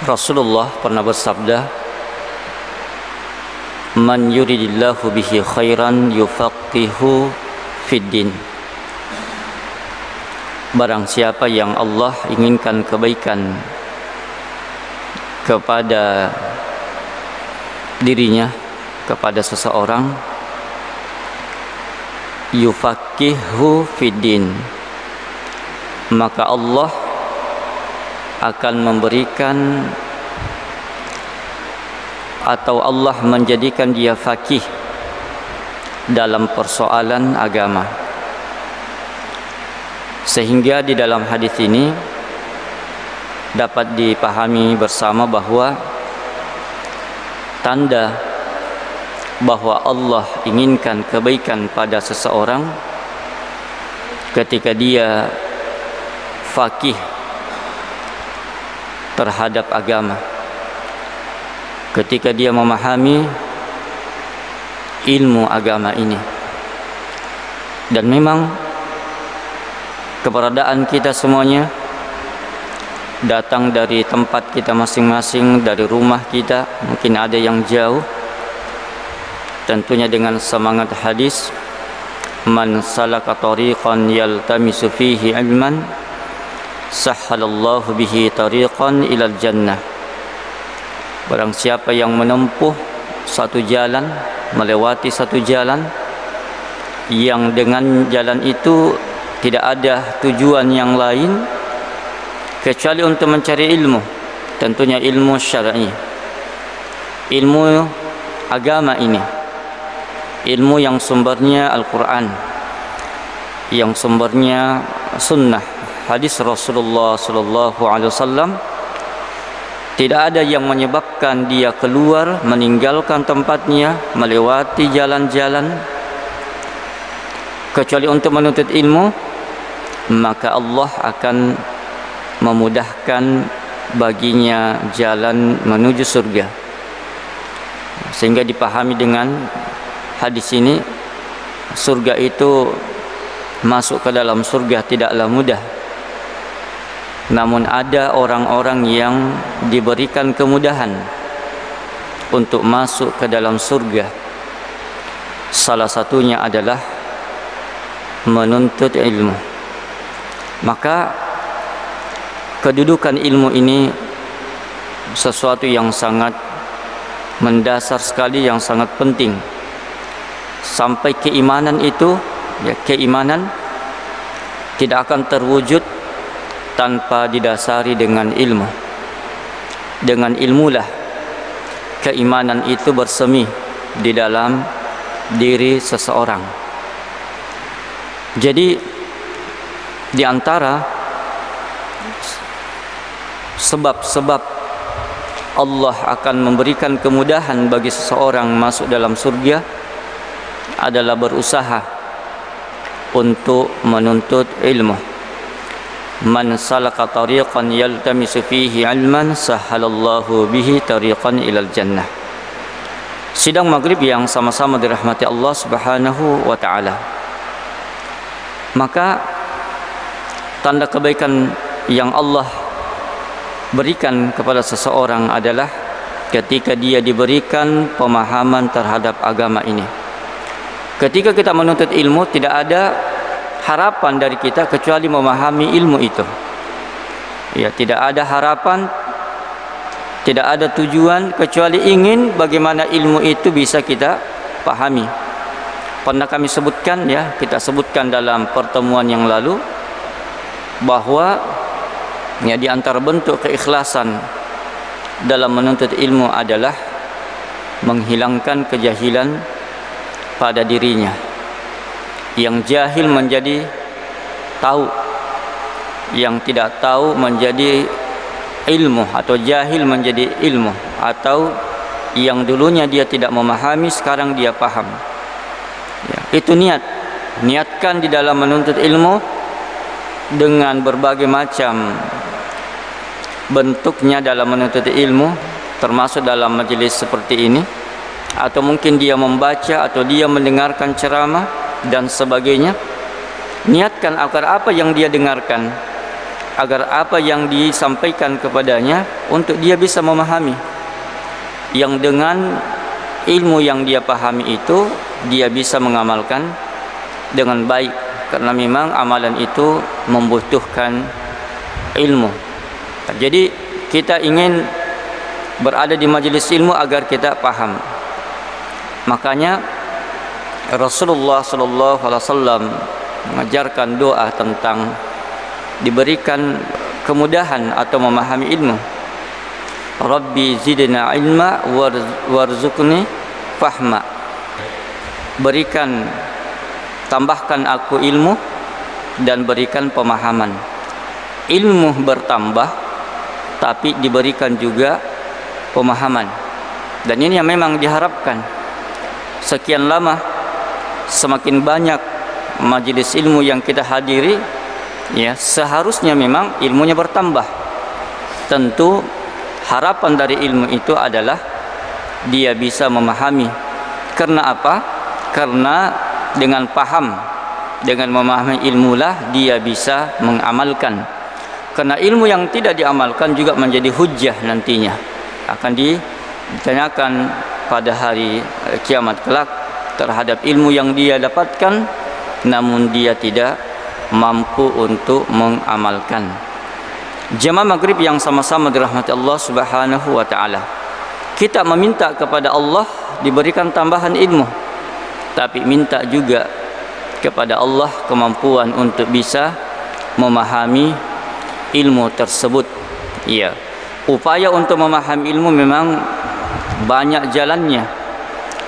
Rasulullah pernah bersabda, "Man yuridillahu bihi khairan yufaqihu fid din." Barang siapa yang Allah inginkan kebaikan kepada dirinya, kepada seseorang, yufaqihu fid din, maka Allah akan memberikan atau Allah menjadikan dia faqih dalam persoalan agama. Sehingga di dalam hadis ini dapat dipahami bersama bahwa tanda bahwa Allah inginkan kebaikan pada seseorang ketika dia faqih terhadap agama, ketika dia memahami ilmu agama ini. Dan memang keberadaan kita semuanya datang dari tempat kita masing-masing, dari rumah kita, mungkin ada yang jauh. Tentunya dengan semangat hadis, "Man salaka tariqan yaltamisu fihi ilman, sahhalallahu bihi tariqan ilal jannah." Barang siapa yang menempuh satu jalan, melewati satu jalan yang dengan jalan itu tidak ada tujuan yang lain kecuali untuk mencari ilmu, tentunya ilmu syar'i, ilmu agama ini, ilmu yang sumbernya Al-Quran, yang sumbernya sunnah, hadis Rasulullah sallallahu alaihi wasallam. Tidak ada yang menyebabkan dia keluar, meninggalkan tempatnya, melewati jalan-jalan kecuali untuk menuntut ilmu, maka Allah akan memudahkan baginya jalan menuju surga. Sehingga dipahami dengan hadis ini, surga itu, masuk ke dalam surga tidaklah mudah. Namun ada orang-orang yang diberikan kemudahan untuk masuk ke dalam surga. Salah satunya adalah menuntut ilmu. Maka kedudukan ilmu ini sesuatu yang sangat mendasar sekali, yang sangat penting. Sampai keimanan itu, ya, keimanan tidak akan terwujud tanpa didasari dengan ilmu. Dengan ilmulah keimanan itu bersemi di dalam diri seseorang. Jadi di antara sebab-sebab Allah akan memberikan kemudahan bagi seseorang masuk dalam surga adalah berusaha untuk menuntut ilmu. Man salaka tariqan yaltamisu fihi ilman, sahhalallahu bihi tariqan ilal jannah. Sidang maghrib yang sama-sama dirahmati Allah Subhanahu wa taala. Maka tanda kebaikan yang Allah berikan kepada seseorang adalah ketika dia diberikan pemahaman terhadap agama ini. Ketika kita menuntut ilmu, tidak ada harapan dari kita kecuali memahami ilmu itu. Ya, tidak ada harapan, tidak ada tujuan kecuali ingin bagaimana ilmu itu bisa kita pahami. Pernah kami sebutkan, ya, kita sebutkan dalam pertemuan yang lalu bahwa, ya, di antara bentuk keikhlasan dalam menuntut ilmu adalah menghilangkan kejahilan pada dirinya. Yang jahil menjadi tahu, yang tidak tahu menjadi ilmu, atau jahil menjadi ilmu, atau yang dulunya dia tidak memahami sekarang dia paham. Ya, itu niatkan di dalam menuntut ilmu dengan berbagai macam bentuknya dalam menuntut ilmu, termasuk dalam majelis seperti ini, atau mungkin dia membaca atau dia mendengarkan ceramah dan sebagainya, niatkan agar apa yang dia dengarkan, agar apa yang disampaikan kepadanya untuk dia bisa memahami, yang dengan ilmu yang dia pahami itu dia bisa mengamalkan dengan baik, karena memang amalan itu membutuhkan ilmu. Jadi kita ingin berada di majlis ilmu agar kita paham. Makanya Rasulullah sallallahu alaihi wasallam mengajarkan doa tentang diberikan kemudahan atau memahami ilmu. Rabbi zidna ilma warzuqni fahma. Berikan, tambahkan aku ilmu dan berikan pemahaman. Ilmu bertambah tapi diberikan juga pemahaman. Dan ini yang memang diharapkan. Sekian lama, semakin banyak majelis ilmu yang kita hadiri, ya, seharusnya memang ilmunya bertambah. Tentu harapan dari ilmu itu adalah dia bisa memahami. Karena apa? Karena dengan paham, dengan memahami ilmulah dia bisa mengamalkan. Karena ilmu yang tidak diamalkan juga menjadi hujjah nantinya, akan ditanyakan pada hari kiamat kelak terhadap ilmu yang dia dapatkan namun dia tidak mampu untuk mengamalkan. Jemaah maghrib yang sama-sama dirahmati Allah Subhanahu wa taala, kita meminta kepada Allah diberikan tambahan ilmu, tapi minta juga kepada Allah kemampuan untuk bisa memahami ilmu tersebut. Ya, upaya untuk memahami ilmu memang banyak jalannya,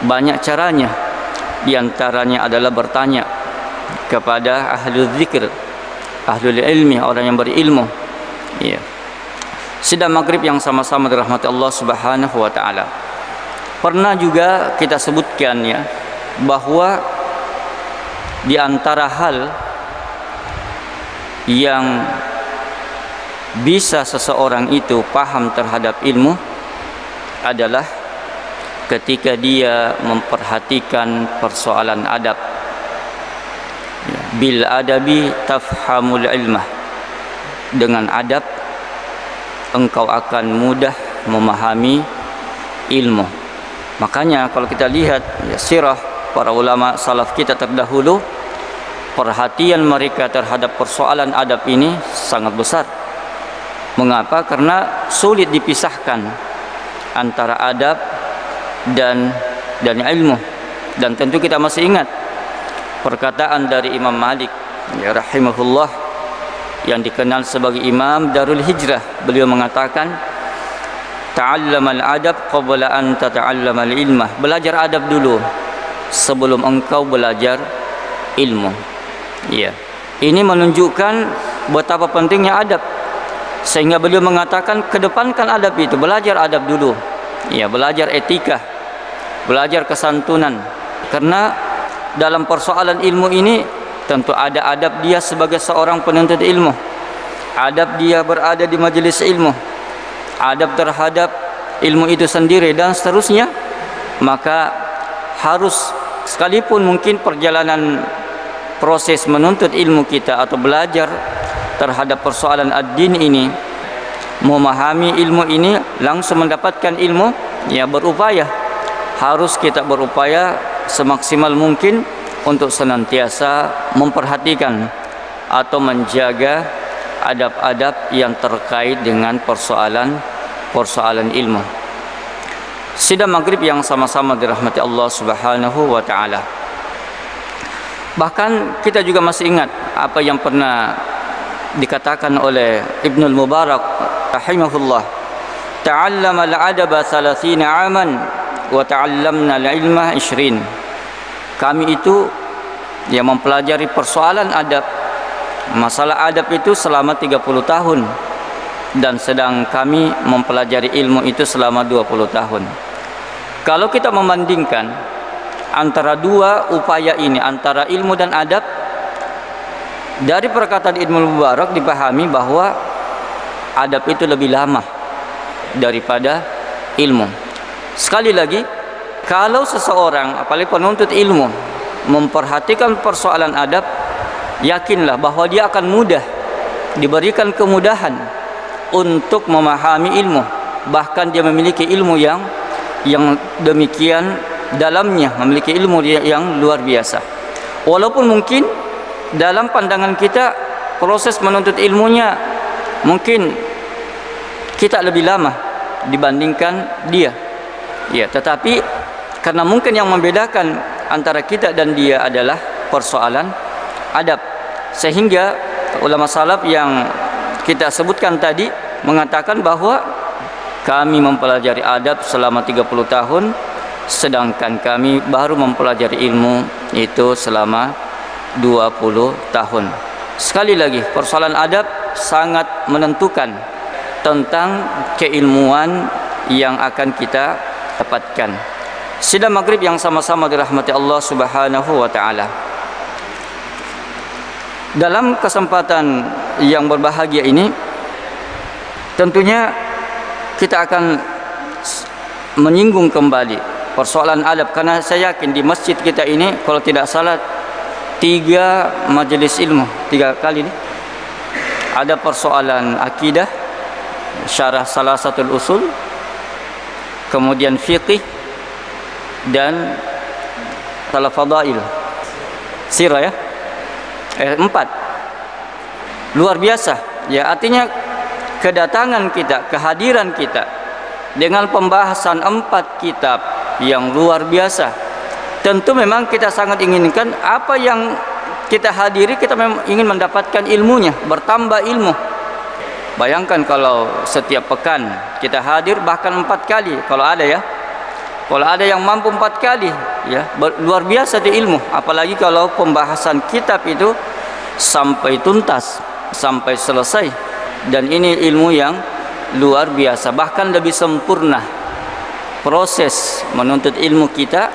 banyak caranya. Di antaranya adalah bertanya kepada ahlul zikr, ahlul ilmi, orang yang berilmu. Ya. Sidang maghrib yang sama-sama dirahmati Allah Subhanahu wa taala. Pernah juga kita sebutkan, ya, bahwa di antara hal yang bisa seseorang itu paham terhadap ilmu adalah ketika dia memperhatikan persoalan adab. Bil adabi tafhamul ilmah. Dengan adab engkau akan mudah memahami ilmu. Makanya kalau kita lihat, ya, sirah para ulama salaf kita terdahulu, perhatian mereka terhadap persoalan adab ini sangat besar. Mengapa? Karena sulit dipisahkan antara adab dan ilmu. Dan tentu kita masih ingat perkataan dari Imam Malik, ya, rahimahullah, yang dikenal sebagai Imam Darul Hijrah. Beliau mengatakan, ta'allamal adab qabla an tata'allamal ilmah. Belajar adab dulu sebelum engkau belajar ilmu. Ya, ini menunjukkan betapa pentingnya adab, sehingga beliau mengatakan kedepankan adab itu, belajar adab dulu. Ya, belajar etika, belajar kesantunan. Karena dalam persoalan ilmu ini tentu ada adab dia sebagai seorang penuntut ilmu, adab dia berada di majelis ilmu, adab terhadap ilmu itu sendiri, dan seterusnya. Maka harus, sekalipun mungkin perjalanan proses menuntut ilmu kita atau belajar terhadap persoalan ad-din ini, memahami ilmu ini, langsung mendapatkan ilmu, ya, berupaya, harus kita berupaya semaksimal mungkin untuk senantiasa memperhatikan atau menjaga adab-adab yang terkait dengan persoalan ilmu. Sidang maghrib yang sama-sama dirahmati Allah Subhanahu wa taala. Bahkan kita juga masih ingat apa yang pernah dikatakan oleh Ibnul Mubarak rahimahullah, ta'allama al-adaba 30 aman wa ta'allamna al-ilma 20. Kami itu yang mempelajari persoalan adab, masalah adab itu selama 30 tahun, dan sedang kami mempelajari ilmu itu selama 20 tahun. Kalau kita membandingkan antara dua upaya ini, antara ilmu dan adab, dari perkataan Ibnu Mubarak dipahami bahwa adab itu lebih lama daripada ilmu. Sekali lagi, Kalau seseorang, apalagi penuntut ilmu, memperhatikan persoalan adab, yakinlah bahwa dia akan mudah, diberikan kemudahan untuk memahami ilmu. Bahkan dia memiliki ilmu yang demikian dalamnya, memiliki ilmu yang luar biasa. Walaupun mungkin dalam pandangan kita proses menuntut ilmunya mungkin kita lebih lama dibandingkan dia, ya, tetapi karena mungkin yang membedakan antara kita dan dia adalah persoalan adab, sehingga ulama salaf yang kita sebutkan tadi mengatakan bahwa kami mempelajari adab selama 30 tahun, sedangkan kami baru mempelajari ilmu itu selama 20 tahun. Sekali lagi, persoalan adab sangat menentukan tentang keilmuan yang akan kita dapatkan. Sidang maghrib yang sama-sama dirahmati Allah Subhanahu wa taala. Dalam kesempatan yang berbahagia ini tentunya kita akan menyinggung kembali persoalan adab, karena saya yakin di masjid kita ini kalau tidak salah 3 majelis ilmu, 3 kali nih, ada persoalan akidah, syarah Salasatul Usul, kemudian fiqih, dan salah fadail sirah, ya, 4. Luar biasa, ya, artinya kedatangan kita, kehadiran kita dengan pembahasan 4 kitab yang luar biasa. Tentu memang kita sangat inginkan apa yang kita hadiri, kita memang ingin mendapatkan ilmunya, bertambah ilmu. Bayangkan kalau setiap pekan kita hadir bahkan 4 kali, kalau ada, ya. Kalau ada yang mampu 4 kali, ya, luar biasa di ilmu. Apalagi kalau pembahasan kitab itu sampai tuntas, sampai selesai. Dan ini ilmu yang luar biasa, bahkan lebih sempurna proses menuntut ilmu kita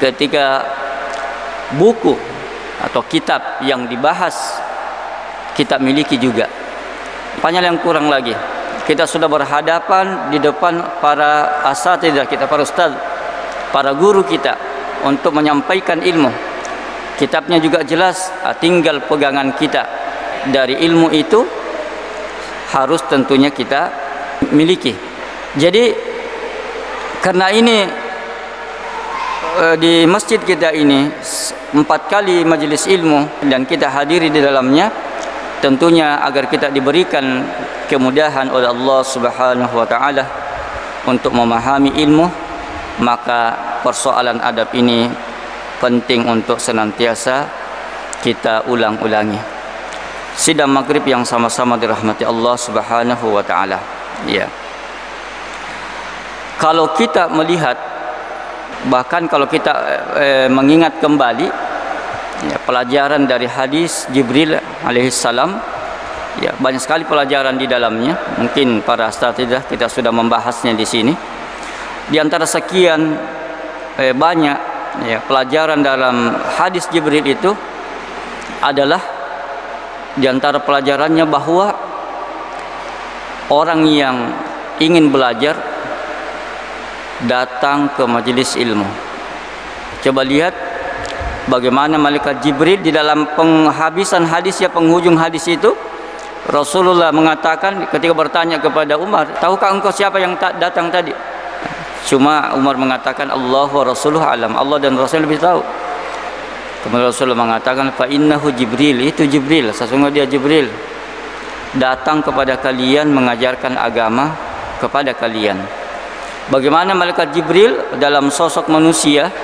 ketika buku atau kitab yang dibahas kita miliki juga. Banyak yang kurang lagi. Kita sudah berhadapan di depan para asatidzah kita, para ustaz, para guru kita untuk menyampaikan ilmu. Kitabnya juga jelas, tinggal pegangan kita dari ilmu itu harus tentunya kita miliki. Jadi karena ini di masjid kita ini 4 kali majelis ilmu dan kita hadiri di dalamnya, tentunya agar kita diberikan kemudahan oleh Allah Subhanahu wa taala untuk memahami ilmu, maka persoalan adab ini penting untuk senantiasa kita ulang-ulangi. Sidang maghrib yang sama-sama dirahmati Allah Subhanahu wa taala. Ya. Kalau kita melihat, bahkan kalau kita mengingat kembali, ya, pelajaran dari hadis Jibril alaihissalam, ya, banyak sekali pelajaran di dalamnya. Mungkin para asatidzah kita sudah membahasnya di sini. Di antara sekian banyak, ya, pelajaran dalam hadis Jibril itu adalah di antara pelajarannya bahwa orang yang ingin belajar datang ke majelis ilmu. Coba lihat bagaimana malaikat Jibril di dalam penghabisan hadis, ya, penghujung hadis itu, Rasulullah mengatakan ketika bertanya kepada Umar, tahukah engkau siapa yang datang tadi? Cuma Umar mengatakan Allah wa Rasuluhu alam, Allah dan Rasul lebih tahu. Kemudian Rasulullah mengatakan fa innahu Jibril, itu Jibril, sesungguhnya dia Jibril datang kepada kalian mengajarkan agama kepada kalian. Bagaimana malaikat Jibril dalam sosok manusia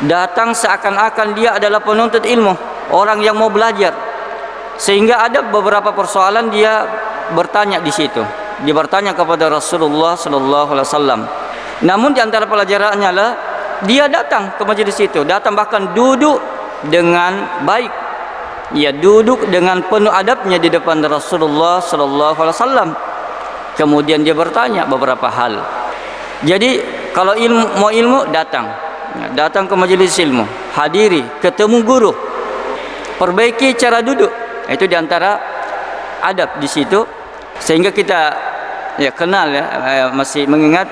datang seakan-akan dia adalah penuntut ilmu, orang yang mau belajar, sehingga ada beberapa persoalan dia bertanya di situ. Dia bertanya kepada Rasulullah sallallahu alaihi wasallam. Namun di antara pelajarannya lah dia datang ke majelis itu, datang bahkan duduk dengan baik. Ia duduk dengan penuh adabnya di depan Rasulullah sallallahu alaihi wasallam. Kemudian dia bertanya beberapa hal. Jadi kalau mau ilmu datang ke majelis ilmu, hadiri, ketemu guru, perbaiki cara duduk. Itu diantara adab di situ, sehingga kita, ya, kenal, ya, masih mengingat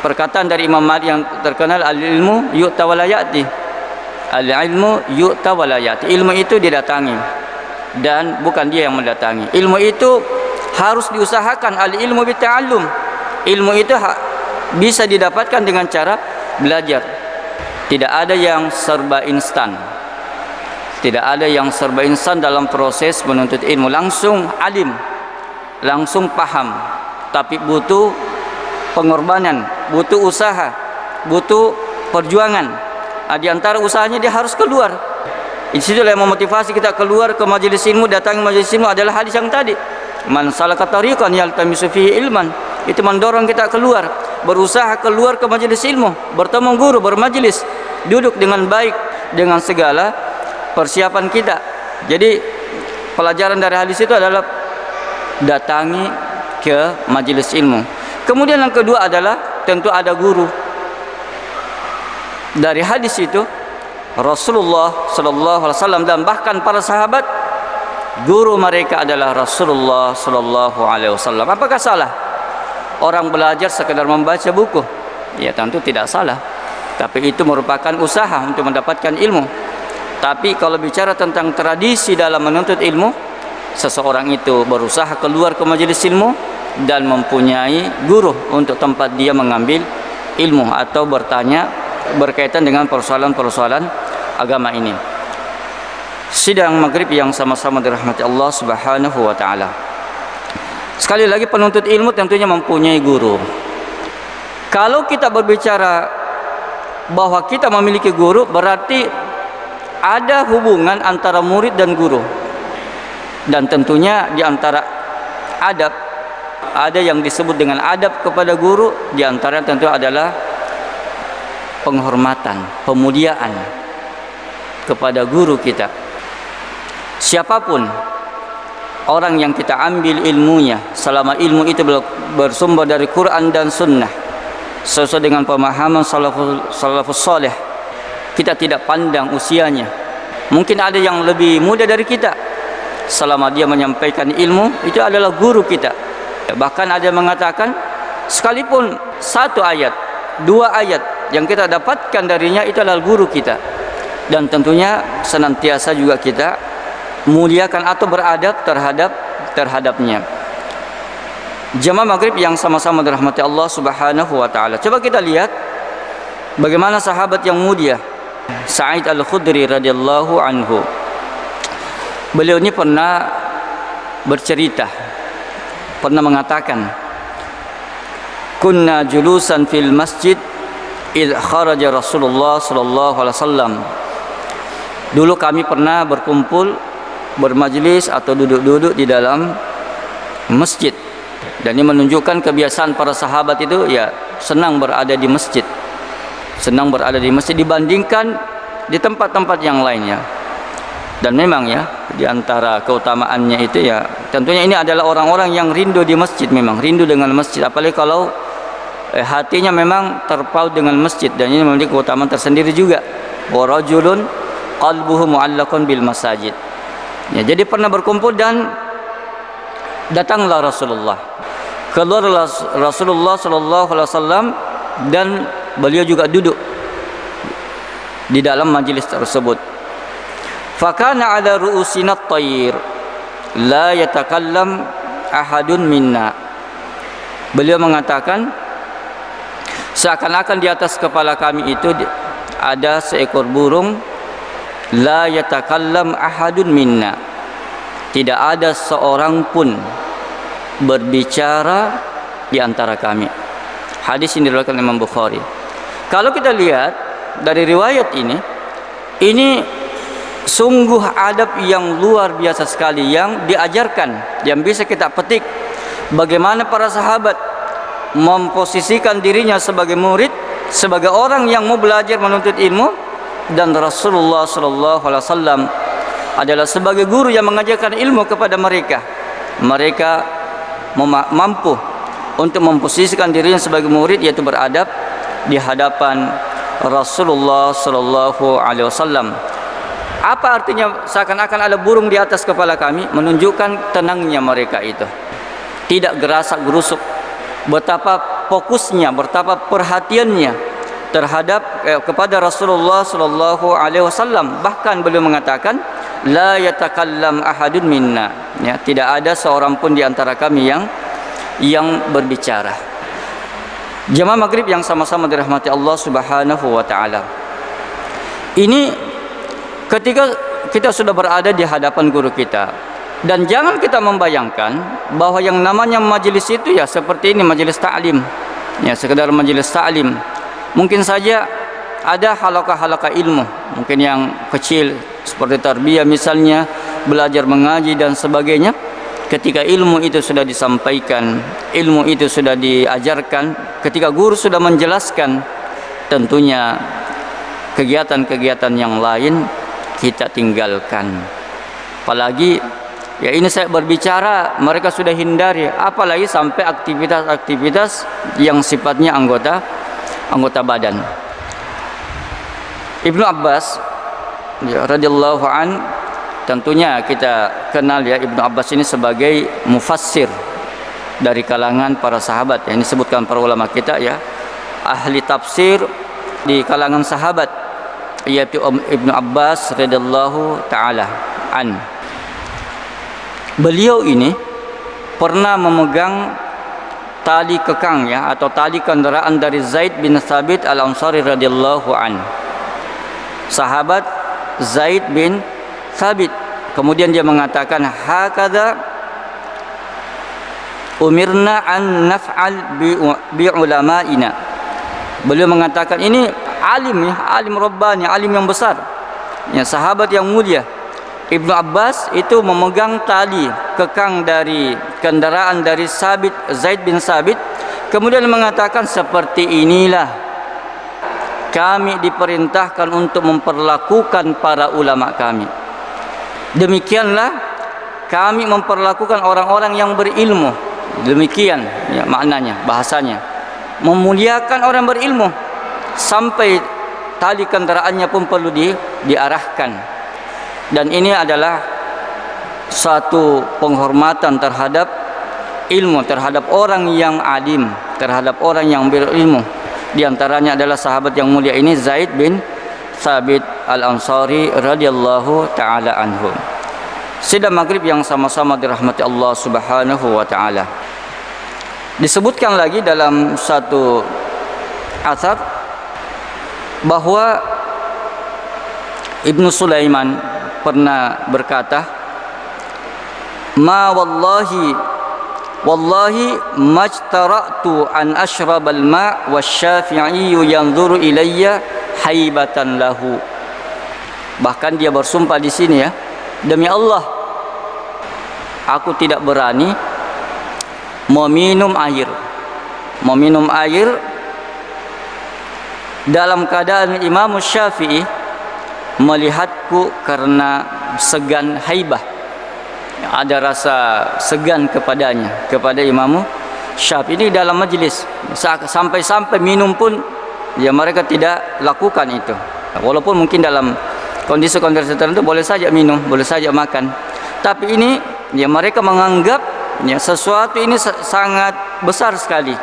perkataan dari Imam Malik yang terkenal, al-ilmu yu'ta wa la ya'ti. Al-ilmu yu'ta wa la ya'ti. Ilmu itu didatangi dan bukan dia yang mendatangi. Ilmu itu harus diusahakan. Al-ilmu bita'allum. Ilmu itu bisa didapatkan dengan cara belajar. Tidak ada yang serba instan. Tidak ada yang serba instan dalam proses menuntut ilmu. Langsung alim, langsung paham. Tapi butuh pengorbanan, butuh usaha, butuh perjuangan. Di antara usahanya dia harus keluar. Disitulah yang memotivasi kita keluar ke majelis ilmu, datang ke majelis ilmu adalah hadis yang tadi. Man salaka tariqan yaltamisu fihi ilman. Itu mendorong kita keluar, berusaha keluar ke majelis ilmu, bertemu guru, bermajelis, duduk dengan baik, dengan segala persiapan kita. Jadi pelajaran dari hadis itu adalah datangi ke majelis ilmu. Kemudian yang kedua adalah tentu ada guru. Dari hadis itu Rasulullah sallallahu alaihi wasallam dan bahkan para sahabat, guru mereka adalah Rasulullah sallallahu alaihi wasallam. Apakah salah orang belajar sekedar membaca buku? Ya tentu tidak salah. Tapi itu merupakan usaha untuk mendapatkan ilmu. Tapi kalau bicara tentang tradisi dalam menuntut ilmu, seseorang itu berusaha keluar ke majelis ilmu dan mempunyai guru untuk tempat dia mengambil ilmu atau bertanya berkaitan dengan persoalan-persoalan agama ini. Sidang maghrib yang sama-sama dirahmati Allah Subhanahu wa taala. Sekali lagi, penuntut ilmu tentunya mempunyai guru. Kalau kita berbicara bahwa kita memiliki guru, berarti ada hubungan antara murid dan guru. Dan tentunya di antara adab, ada yang disebut dengan adab kepada guru, di antara tentu adalah penghormatan, pemuliaan kepada guru kita. Siapapun orang yang kita ambil ilmunya, selama ilmu itu bersumber dari Quran dan Sunnah, sesuai dengan pemahaman salafus saleh, kita tidak pandang usianya. Mungkin ada yang lebih muda dari kita, selama dia menyampaikan ilmu, itu adalah guru kita. Bahkan ada yang mengatakan, sekalipun satu ayat, dua ayat yang kita dapatkan darinya, itu adalah guru kita. Dan tentunya senantiasa juga kita muliakan atau beradab terhadapnya. Jamaah maghrib yang sama-sama dirahmati Allah Subhanahu wa taala. Coba kita lihat bagaimana sahabat yang mulia Sa'id Al-Khudri radhiyallahu anhu. Beliau ini pernah bercerita, pernah mengatakan, kunna julusan fil masjid idh kharaja Rasulullah sallallahu alaihi wasallam. Dulu kami pernah berkumpul, bermajlis atau duduk-duduk di dalam masjid. Dan ini menunjukkan kebiasaan para sahabat itu ya senang berada di masjid. Senang berada di masjid dibandingkan di tempat-tempat yang lainnya. Dan memang ya di antara keutamaannya itu ya tentunya ini adalah orang-orang yang rindu di masjid, memang rindu dengan masjid, apalagi kalau hatinya memang terpaut dengan masjid. Dan ini memiliki keutamaan tersendiri juga. Wa rajulun qalbuhu mu'allaqun bil masajid. Ya, jadi pernah berkumpul dan datanglah Rasulullah. Keluarlah Rasulullah sallallahu alaihi wasallam dan beliau juga duduk di dalam majlis tersebut. Fakana ala ru'usina at-tayr la yatakallam ahadun minna. Beliau mengatakan seakan-akan di atas kepala kami itu ada seekor burung. La yatakallam ahadun minna. Tidak ada seorang pun berbicara di antara kami. Hadis ini diriwayatkan Imam Bukhari. Kalau kita lihat dari riwayat ini sungguh adab yang luar biasa sekali yang diajarkan, yang bisa kita petik bagaimana para sahabat memposisikan dirinya sebagai murid, sebagai orang yang mau belajar menuntut ilmu, dan Rasulullah sallallahu alaihi wasallam adalah sebagai guru yang mengajarkan ilmu kepada mereka. Mereka mampu untuk memposisikan dirinya sebagai murid, yaitu beradab di hadapan Rasulullah sallallahu alaihi wasallam. Apa artinya seakan-akan ada burung di atas kepala kami? Menunjukkan tenangnya mereka itu, tidak gerasak gerusuk. Betapa fokusnya, betapa perhatiannya terhadap kepada Rasulullah sallallahu alaihi wasallam. Bahkan beliau mengatakan, la yatakallam ahadun minna, ya, tidak ada seorang pun di antara kami yang berbicara. Jamaah maghrib yang sama-sama dirahmati Allah Subhanahu wa taala. Ini ketika kita sudah berada di hadapan guru kita, dan jangan kita membayangkan bahwa yang namanya majelis itu ya seperti ini, majelis ta'lim, ya sekedar majelis ta'lim. Mungkin saja ada halaqah-halaqah ilmu, mungkin yang kecil seperti tarbiyah misalnya, belajar mengaji dan sebagainya. Ketika ilmu itu sudah disampaikan, ilmu itu sudah diajarkan, ketika guru sudah menjelaskan, tentunya kegiatan-kegiatan yang lain kita tinggalkan. Apalagi ya ini saya berbicara, mereka sudah hindari, apalagi sampai aktivitas-aktivitas yang sifatnya anggota badan. Ibnu Abbas ya, radhiyallahu an, tentunya kita kenal ya Ibnu Abbas ini sebagai mufassir dari kalangan para sahabat. Yang disebutkan para ulama kita ya, ahli tafsir di kalangan sahabat, yaitu Ibnu Abbas radhiyallahu taala an. Beliau ini pernah memegang tali kekang ya, atau tali kendaraan dari Zaid bin Thabit al-Ansari radhiyallahu an. Sahabat Zaid bin Thabit. Kemudian dia mengatakan, hakadha umirna an naf'al bi ulama'ina. Beliau mengatakan, ini alim ya, alim rabbani, alim yang besar ya, sahabat yang mulia. Ibnu Abbas itu memegang tali kekang dari kendaraan dari Zaid bin Thabit, kemudian mengatakan, seperti inilah kami diperintahkan untuk memperlakukan para ulama kami. Demikianlah kami memperlakukan orang-orang yang berilmu. Demikian ya, maknanya, bahasanya, memuliakan orang berilmu, sampai tali kendaraannya pun perlu diarahkan. Dan ini adalah suatu penghormatan terhadap ilmu, terhadap orang yang alim, terhadap orang yang berilmu. Di antaranya adalah sahabat yang mulia ini, Zaid bin Thabit al-Ansari radhiyallahu taala anhu. Sidang maghrib yang sama-sama dirahmati Allah Subhanahu wa taala. Disebutkan lagi dalam satu athar bahwa Ibnu Sulaiman pernah berkata, ma wallahi majtara'tu an ashrabal ma' wasyafi'i yanzuru ilayya haibatan lahu. Bahkan dia bersumpah di sini ya, demi Allah, aku tidak berani meminum air dalam keadaan Imam Syafi'i melihatku karena segan haibah. Ada rasa segan kepada Imam Syafi'i ini dalam majlis. Sampai-sampai minum pun ya mereka tidak lakukan itu. Walaupun mungkin dalam kondisi-kondisi tertentu boleh saja minum, boleh saja makan. Tapi ini ya mereka menganggap ya sesuatu ini sangat besar sekali,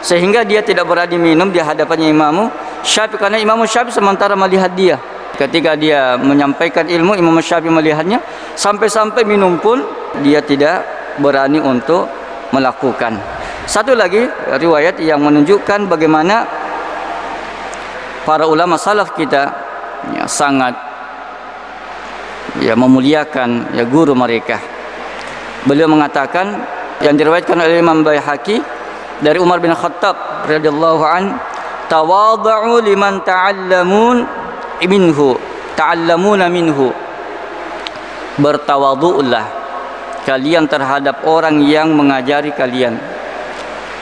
sehingga dia tidak berani minum di hadapannya Imam Syafi'i, karena Imam Syafi'i sementara melihat dia. Ketika dia menyampaikan ilmu, Imam Syafi'i melihatnya, sampai-sampai minum pun dia tidak berani untuk melakukan. Satu lagi riwayat yang menunjukkan bagaimana para ulama salaf kita ya, sangat ya, memuliakan ya, guru mereka. Beliau mengatakan, yang diriwayatkan oleh Imam Baihaqi dari Umar bin Khattab radhiyallahu an, tawadhu liman ta'allamuna minhu. Bertawadhu'lah kalian terhadap orang yang mengajari kalian.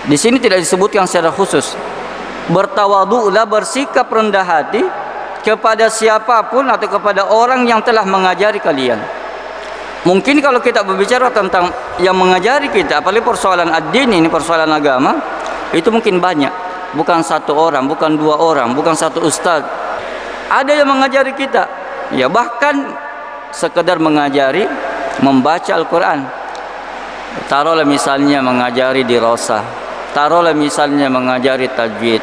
Di sini tidak disebutkan secara khusus. Bertawadhu'lah, bersikap rendah hati kepada siapapun atau kepada orang yang telah mengajari kalian. Mungkin kalau kita berbicara tentang yang mengajari kita, apalagi persoalan ad-din ini, persoalan agama, itu mungkin banyak. Bukan satu orang, bukan dua orang, bukan satu ustaz. Ada yang mengajari kita, ya bahkan sekedar mengajari membaca Al-Quran. Taruhlah misalnya mengajari dirasah, taruhlah misalnya mengajari tajwid,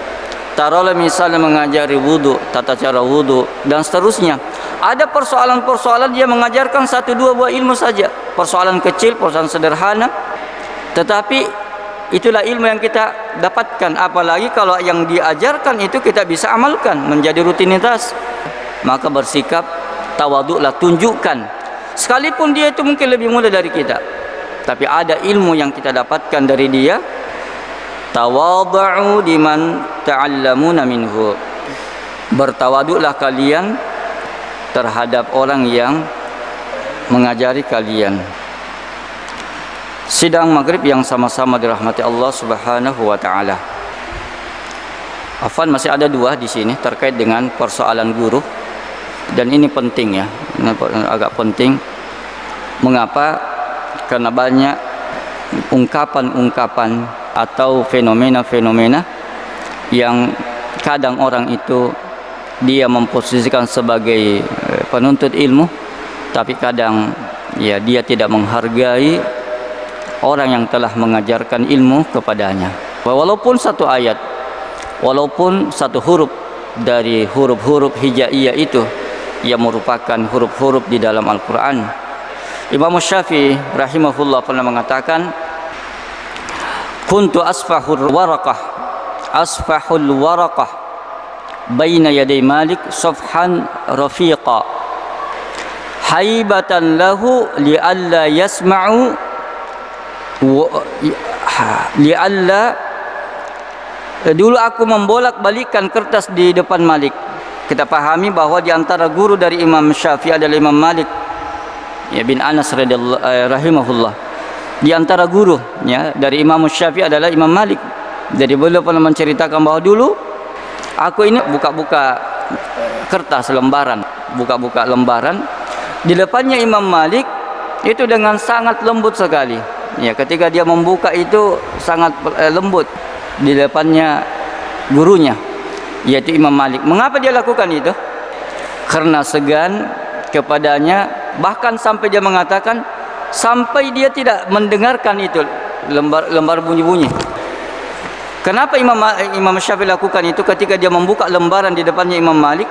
taruhlah misalnya mengajari wudu, tata cara wudu, dan seterusnya. Ada persoalan-persoalan dia mengajarkan 1-2 buah ilmu saja, persoalan kecil, persoalan sederhana, tetapi itulah ilmu yang kita dapatkan. Apalagi kalau yang diajarkan itu kita bisa amalkan menjadi rutinitas, maka bersikap tawaduklah, tunjukkan. Sekalipun dia itu mungkin lebih muda dari kita, tapi ada ilmu yang kita dapatkan dari dia. Tawadhu liman ta'allamuna minhu, bertawaduklah kalian terhadap orang yang mengajari kalian. Sidang maghrib yang sama-sama dirahmati Allah Subhanahu wa taala. Afwan, masih ada 2 di sini terkait dengan persoalan guru, dan ini penting ya, ini agak penting. Mengapa? Karena banyak ungkapan-ungkapan atau fenomena-fenomena yang kadang orang itu dia memposisikan sebagai penuntut ilmu, tapi kadang ya dia tidak menghargai orang yang telah mengajarkan ilmu kepadanya. Walaupun satu ayat, walaupun satu huruf dari huruf-huruf hijaiyah itu yang merupakan huruf-huruf di dalam Al-Quran. Imam Syafi'i rahimahullah pernah mengatakan, kuntu asfahul waraqah baina yaday Malik safhan rafiqa haibatan lahu li'alla yasma'u li'alla. Dulu aku membolak-balikan kertas di depan Malik. Kita pahami bahwa di antara guru dari Imam Syafi'i adalah Imam Malik ya bin Anas rahimahullah. Di antara guru ya dari Imam Syafi'i adalah Imam Malik. Jadi beliau pernah menceritakan bahwa dulu aku ini buka-buka kertas lembaran, buka-buka lembaran di depannya Imam Malik itu dengan sangat lembut sekali. Ya, ketika dia membuka itu sangat lembut di depannya gurunya, yaitu Imam Malik. Mengapa dia lakukan itu? Karena segan kepadanya, bahkan sampai dia mengatakan sampai dia tidak mendengarkan itu lembar bunyi-bunyi. Kenapa Imam Syafi'i lakukan itu? Ketika dia membuka lembaran di depannya Imam Malik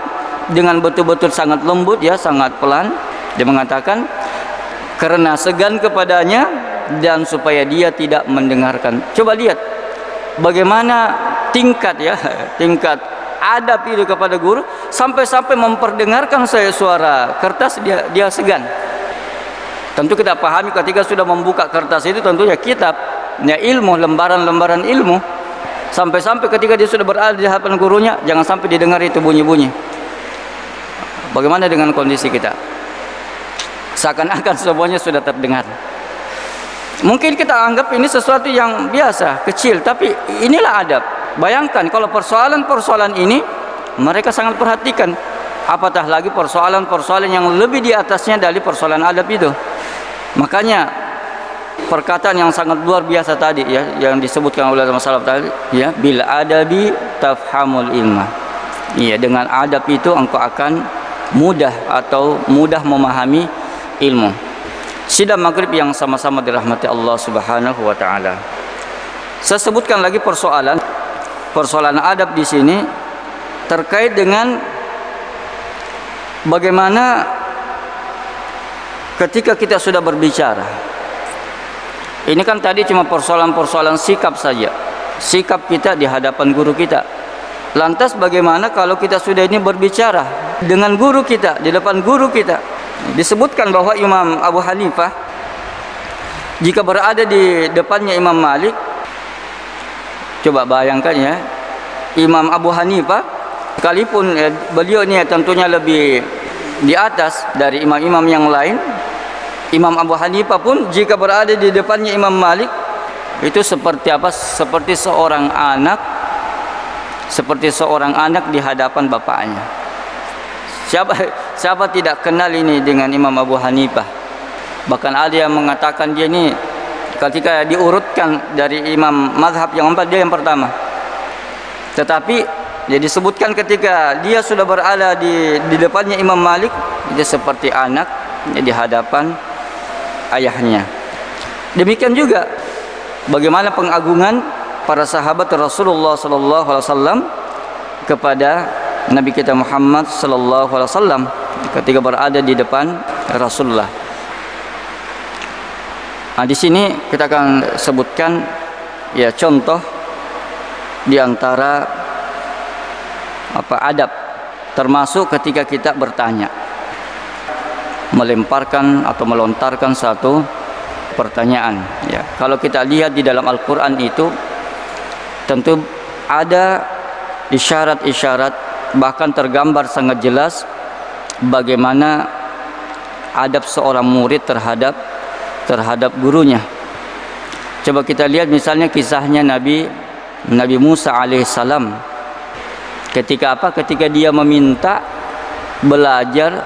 dengan betul-betul sangat lembut ya, sangat pelan, dia mengatakan karena segan kepadanya dan supaya dia tidak mendengarkan. Coba lihat bagaimana tingkat ya, tingkat adab itu kepada guru, sampai-sampai memperdengarkan saya suara kertas dia segan. Tentu kita pahami ketika sudah membuka kertas itu tentunya kitab ya, ilmu, lembaran-lembaran ilmu. Sampai-sampai ketika dia sudah berada di hadapan gurunya, jangan sampai didengar itu bunyi-bunyi. Bagaimana dengan kondisi kita? Seakan-akan semuanya sudah terdengar. Mungkin kita anggap ini sesuatu yang biasa, kecil, tapi inilah adab. Bayangkan kalau persoalan-persoalan ini mereka sangat perhatikan, apatah lagi persoalan-persoalan yang lebih di atasnya dari persoalan adab itu. Makanya perkataan yang sangat luar biasa tadi ya, yang disebutkan oleh masalah tadi ya, bil adabi tafhamul ilma. Iya, dengan adab itu engkau akan mudah memahami ilmu. Sidang maghrib yang sama-sama dirahmati Allah Subhanahu wa taala. Saya sebutkan lagi persoalan adab di sini terkait dengan bagaimana ketika kita sudah berbicara. Ini kan tadi cuma persoalan-persoalan sikap saja, sikap kita di hadapan guru kita. Lantas bagaimana kalau kita sudah ini berbicara dengan guru kita, di depan guru kita? Disebutkan bahwa Imam Abu Hanifah jika berada di depannya Imam Malik, coba bayangkan ya, Imam Abu Hanifah sekalipun beliau ini tentunya lebih di atas dari imam-imam yang lain, Imam Abu Hanifah pun jika berada di depannya Imam Malik itu seperti apa? Seperti seorang anak di hadapan bapaknya. Siapa tidak kenal ini dengan Imam Abu Hanifah? Bahkan ada yang mengatakan dia ini ketika diurutkan dari imam mazhab yang 4 dia yang pertama. Tetapi dia disebutkan ketika dia sudah berada di depannya Imam Malik, dia seperti anak di hadapan ayahnya. Demikian juga bagaimana pengagungan para sahabat Rasulullah sallallahu alaihi wasallam kepada Nabi kita Muhammad sallallahu alaihi wasallam ketika berada di depan Rasulullah. Nah, di sini kita akan sebutkan ya contoh di antara adab, termasuk ketika kita bertanya, melemparkan atau melontarkan satu pertanyaan. Ya, kalau kita lihat di dalam Al-Quran itu tentu ada isyarat-isyarat, bahkan tergambar sangat jelas bagaimana adab seorang murid terhadap gurunya. Coba kita lihat misalnya kisahnya Nabi Musa alaihissalam. Ketika dia meminta belajar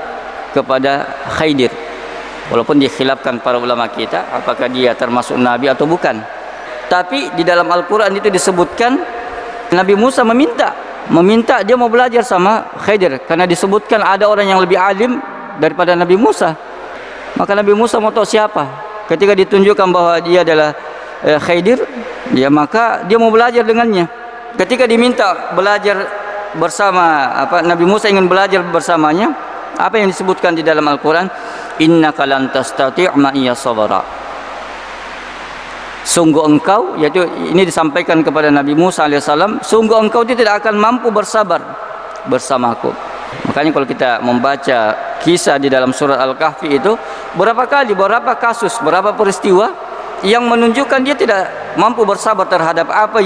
kepada Khidir. Walaupun dikhilafkan para ulama kita apakah dia termasuk nabi atau bukan. Tapi di dalam Al-Quran itu disebutkan Nabi Musa meminta dia mau belajar sama Khidir, karena disebutkan ada orang yang lebih alim daripada Nabi Musa. Maka Nabi Musa mau tahu siapa. Ketika ditunjukkan bahwa dia adalah Khidir, ya maka dia mau belajar dengannya. Ketika diminta belajar bersama Nabi Musa ingin belajar bersamanya, apa yang disebutkan di dalam Al-Quran? Innaka lan tastati' ma'iya sabara. Sungguh engkau, yaitu ini disampaikan kepada Nabi Musa alaihissalam, sungguh engkau tidak akan mampu bersabar bersamaku. Makanya kalau kita membaca kisah di dalam surat Al-Kahfi itu, berapa kasus, berapa peristiwa yang menunjukkan dia tidak mampu bersabar terhadap apa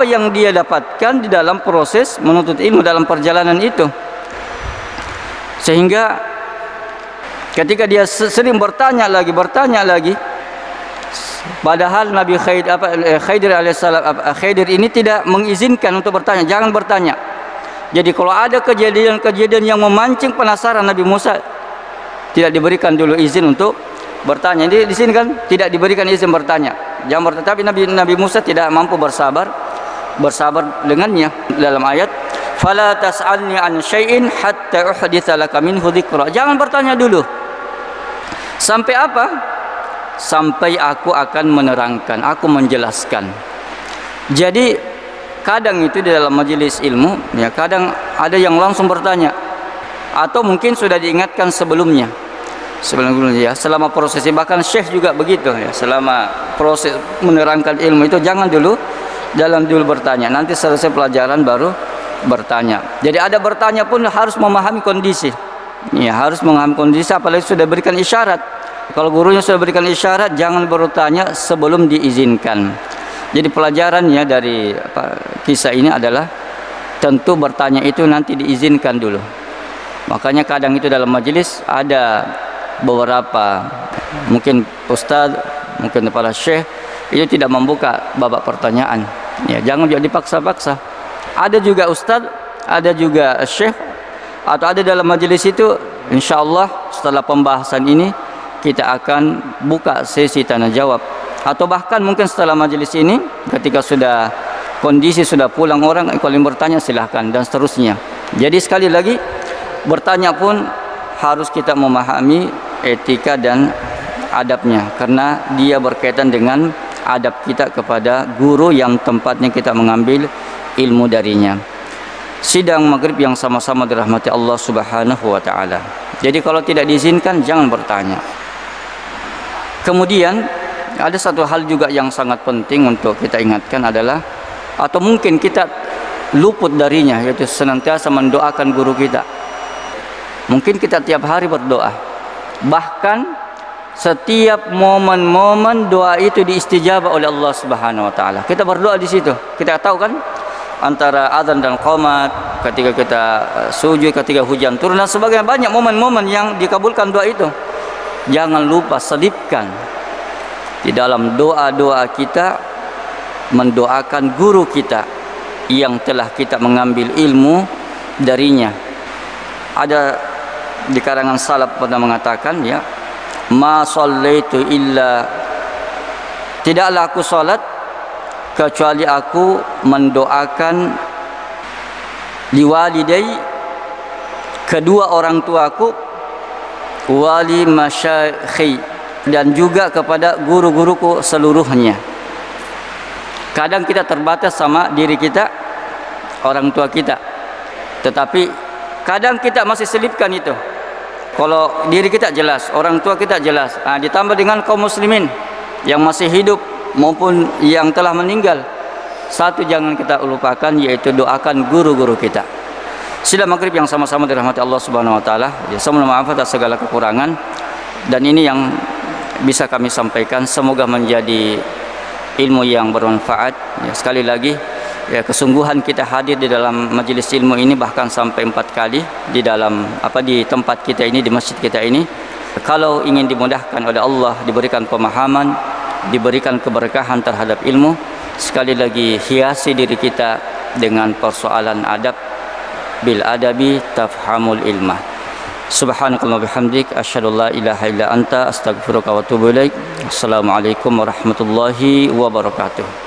yang dia dapatkan di dalam proses menuntut ilmu dalam perjalanan itu. Sehingga ketika dia sering bertanya lagi, padahal Nabi Khidir ini tidak mengizinkan untuk bertanya, jangan bertanya. Jadi kalau ada kejadian-kejadian yang memancing penasaran Nabi Musa, tidak diberikan dulu izin untuk bertanya. Jadi di sini kan tidak diberikan izin bertanya. Jangan bertanya. Tapi Nabi Musa tidak mampu bersabar dengannya. Dalam ayat, "Fala tas'alni an syai'in hatta uhditsa laka minhu dzikra." Jangan bertanya dulu. Sampai apa? Sampai aku akan menerangkan, aku menjelaskan. Jadi kadang itu di dalam majelis ilmu, ya kadang ada yang langsung bertanya, atau mungkin sudah diingatkan sebelumnya ya, selama prosesnya. Bahkan syekh juga begitu ya, selama proses menerangkan ilmu itu jangan dulu bertanya, nanti selesai pelajaran baru bertanya. Jadi ada bertanya pun harus memahami kondisi. Ya, harus memahami kondisi, apalagi sudah berikan isyarat. Kalau gurunya sudah berikan isyarat, jangan bertanya sebelum diizinkan. Jadi pelajarannya dari kisah ini adalah tentu bertanya itu nanti diizinkan dulu. Makanya kadang itu dalam majelis ada beberapa mungkin ustaz, mungkin para syekh itu tidak membuka babak pertanyaan. Ya, jangan juga dipaksa-paksa. Ada juga ustaz, ada juga syekh, atau ada dalam majelis itu, insyaallah setelah pembahasan ini kita akan buka sesi tanya jawab, atau bahkan mungkin setelah majelis ini ketika sudah kondisi sudah pulang orang, kalau yang bertanya silahkan, dan seterusnya. Jadi sekali lagi bertanya pun harus kita memahami etika dan adabnya, karena dia berkaitan dengan adab kita kepada guru yang tempatnya kita mengambil ilmu darinya. Sidang maghrib yang sama-sama dirahmati Allah Subhanahu wa taala. Jadi kalau tidak diizinkan jangan bertanya. Kemudian ada satu hal juga yang sangat penting untuk kita ingatkan adalah, atau mungkin kita luput darinya, yaitu senantiasa mendoakan guru kita. Mungkin kita tiap hari berdoa, bahkan setiap momen-momen doa itu diistijabah oleh Allah Subhanahu wa taala. Kita berdoa di situ. Kita tahu kan antara azan dan qomat, ketika kita sujud, ketika hujan turun, dan sebagainya, banyak momen-momen yang dikabulkan doa itu. Jangan lupa selipkan di dalam doa-doa kita mendoakan guru kita yang telah kita mengambil ilmu darinya. Ada di karangan salaf pernah mengatakan, ya, ma shallaitu illa, tidaklah aku salat kecuali aku mendoakan liwalidai, kedua orang tuaku, wali masyayikhi, dan juga kepada guru-guruku seluruhnya. Kadang kita terbatas sama diri kita, orang tua kita, tetapi kadang kita masih selipkan itu. Kalau diri kita jelas, orang tua kita jelas, ditambah dengan kaum muslimin yang masih hidup maupun yang telah meninggal, satu jangan kita lupakan, yaitu doakan guru-guru kita. Sila maghrib yang sama-sama dirahmati Allah Subhanahu wa taala. Ya, saya mohon maaf atas segala kekurangan, dan ini yang bisa kami sampaikan. Semoga menjadi ilmu yang bermanfaat. Ya, sekali lagi, ya, kesungguhan kita hadir di dalam majelis ilmu ini bahkan sampai 4 kali di dalam di tempat kita ini, di masjid kita ini. Kalau ingin dimudahkan oleh Allah, diberikan pemahaman, diberikan keberkahan terhadap ilmu, sekali lagi hiasi diri kita dengan persoalan adab. Bil adabi tafhamul ilmah. Subhanakallah bihamdik, asyhadu an la ilaha illa anta, astaghfiruka wa atubu ilaik. Assalamualaikum warahmatullahi wabarakatuh.